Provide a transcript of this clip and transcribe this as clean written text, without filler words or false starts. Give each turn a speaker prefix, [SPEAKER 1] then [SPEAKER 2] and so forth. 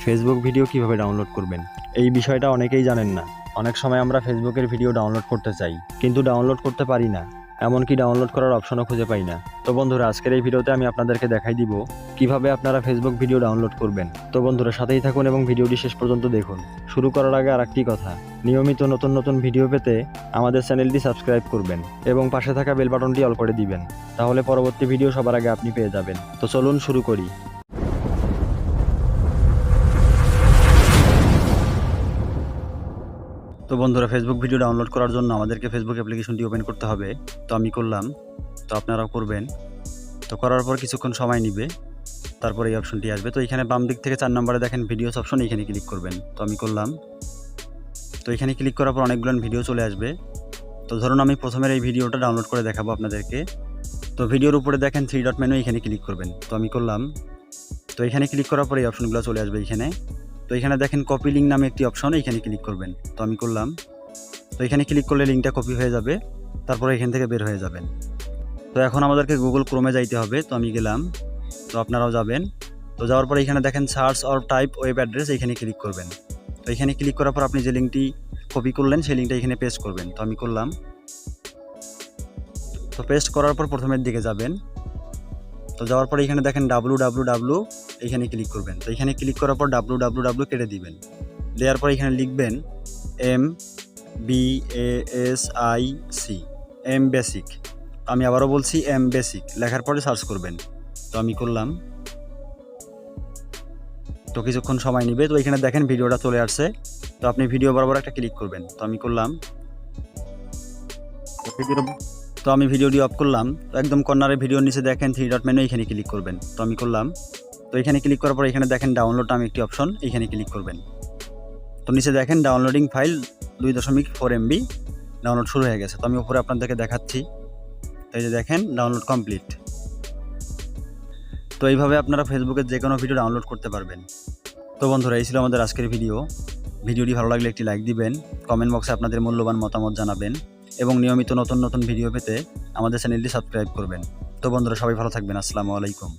[SPEAKER 1] Facebook video কিভাবে download করবেন। এই বিষয়টা অনেকেই জানেন না। অনেক সময় আমরা ফেসবুকের ভিডিও ডাউনলোড করতে চাই, কিন্তু ডাউনলোড করতে পারি না, এমনকি ডাউনলোড করার অপশনও খুঁজে পাই না। তো বন্ধুরা, আজকের এই ভিডিওতে আমি আপনাদেরকে দেখাই দিব কিভাবে আপনারা ফেসবুক ভিডিও ডাউনলোড করবেন। তো বন্ধুরা, সাথেই থাকুন এবং ভিডিওটি শেষ পর্যন্ত দেখুন। শুরু করার আগে আরেকটি কথা, নিয়মিত নতুন নতুন ভিডিও পেতে আমাদের চ্যানেলটি সাবস্ক্রাইব করবেন এবং পাশে থাকা বেল বাটনটি অল করে দিবেন, তাহলে পরবর্তী ভিডিও সবার আগে আপনি পেয়ে যাবেন। তো চলুন শুরু করি। তো বন্ধুরা, ফেসবুক ভিডিও ডাউনলোড করার জন্য আমাদেরকে ফেসবুক অ্যাপ্লিকেশনটি ওপেন করতে হবে। তো আমি করলাম, তো আপনারাও করবেন। তো করার পর কিছুক্ষণ সময় নেবে, তারপর এই অপশনটি আসবে। তো এখানে বাম দিক থেকে 4 নম্বরে দেখেন ভিডিওস অপশন, এখানে ক্লিক করবেন। তো আমি করলাম। তো এখানে ক্লিক করার পর অনেকগুলো ভিডিও চলে আসবে। তো ধরুন আমি প্রথমের এই ভিডিওটা ডাউনলোড করে দেখাবো আপনাদেরকে। তো ভিডিওর উপরে দেখেন 3 ডট মেনু, এখানে ক্লিক করবেন। তো আমি করলাম। তো এখানে ক্লিক করার পর এই অপশনগুলো চলে আসবে এখানে। তো এখানে দেখেন কপি লিঙ্ক নামে একটি অপশন, এখানে ক্লিক করবেন। তো আমি করলাম। তো এখানে ক্লিক করলে লিঙ্কটা কপি হয়ে যাবে, তারপরে এখান থেকে বের হয়ে যাবেন। তো এখন আমাদেরকে গুগল ক্রোমে যাইতে হবে। তো আমি গেলাম, তো আপনারাও যাবেন। তো যাওয়ার পরে এখানে দেখেন search or type web address, এখানে ক্লিক করবেন। তো এখানে ক্লিক করার পর আপনি যে লিঙ্কটি কপি করলেন সেই লিঙ্কটা এখানে পেস্ট করবেন। তো আমি করলাম। তো পেস্ট করার পর প্রথমের দিকে যাবেন। তো যাওয়ার পরে এখানে দেখেন www, এখানে ক্লিক করবেন। তো এখানে ক্লিক করার পর www কেটে দিবেন। দেওয়ার পর এখানে লিখবেন MBASIC, এম বেসিক। আমি আবারও বলছি এম বেসিক, লেখার পরে সার্চ করবেন। তো আমি করলাম। তো কিছুক্ষণ সময় নেবে। তো এখানে দেখেন ভিডিওটা চলে আসছে। তো আপনি ভিডিও বরাবর একটা ক্লিক করবেন। তো আমি করলাম। তো আমি ভিডিওটি অফ করলাম। তো একদম কর্নারে ভিডিওর নিচে দেখেন 3 ডট মেনু, এখানে ক্লিক করবেন। তো আমি করলাম। তো এখানে ক্লিক করার পর এখানে দেখেন ডাউনলোড নামে একটি অপশন, এখানে ক্লিক করবেন। তো নিচে দেখেন ডাউনলোডিং ফাইল 2.4 MB ডাউনলোড শুরু হয়ে গেছে। তো আমি উপরে আপনাদেরকে দেখাচ্ছি। তো এই যে দেখেন ডাউনলোড কমপ্লিট। তো এইভাবে আপনারা ফেসবুকের যে কোনো ভিডিও ডাউনলোড করতে পারবেন। তো বন্ধুরা, এই ছিল আমাদের আজকের ভিডিওটি ভালো লাগলে একটি লাইক দিবেন, কমেন্ট বক্সে আপনাদের মূল্যবান মতামত জানাবেন এবং নিয়মিত নতুন নতুন ভিডিও পেতে আমাদের চ্যানেলটি সাবস্ক্রাইব করবেন। তো বন্ধুরা, সবাই ভালো থাকবেন। আসসালামু আলাইকুম।